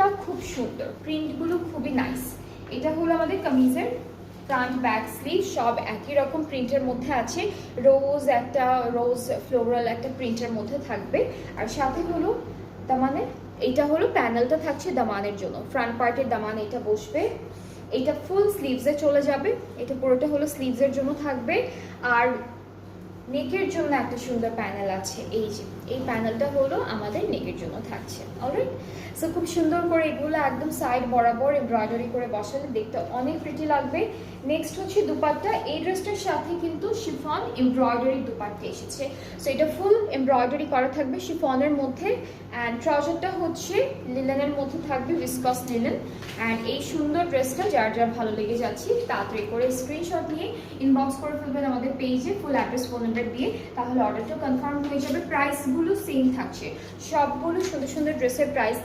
প্রিন্টটা খুব সুন্দর, প্রিন্টগুলো খুবই নাইস। এটা হলো আমাদের কামিজের ফ্রন্ট ব্যাক স্লিভ সব একই রকম প্রিন্টের মধ্যে আছে। রোজ ফ্লোরাল একটা প্রিন্টের মধ্যে থাকবে। আর সাথে হলো দামানের, এইটা হলো প্যানেলটা থাকছে দামানের জন্য, ফ্রন্ট পার্টের দামান এটা বসবে। এটা ফুল স্লিভসে চলে যাবে, এটা পুরোটা হলো স্লিভসের জন্য থাকবে। আর নেকের জন্য একটা সুন্দর প্যানেল আছে, এই যে এই প্যানেলটা হলো আমাদের নেকের জন্য থাকছে। অলরাইট, সো খুব সুন্দর করে এগুলো একদম সাইড বরাবর এমব্রয়ডারি করে বসালে দেখতে অনেক প্রিটি লাগবে। নেক্সট হচ্ছে দুপাট্টা। এই ড্রেসটার সাথে কিন্তু শিফন এমব্রয়ডারি দুপাট্টা এসেছে, সো এটা ফুল এমব্রয়ডারি করা থাকবে শিফনের মধ্যে। অ্যান্ড ট্রাউজারটা হচ্ছে লিলেনের মধ্যে থাকবে, ভিসকস লিলেন। অ্যান্ড এই সুন্দর ড্রেসটা যার যার ভালো লেগে যাচ্ছে তাড়াতাড়ি করে স্ক্রিনশট নিয়ে ইনবক্স করে ফেলবেন আমাদের পেজে, ফুল অ্যাড্রেস ফোন নাম্বার দিয়ে, তাহলে অর্ডারটা কনফার্ম হয়ে যাবে। প্রাইসগুলো সেম থাকছে, সবগুলো সুন্দর সুন্দর ড্রেসের প্রাইস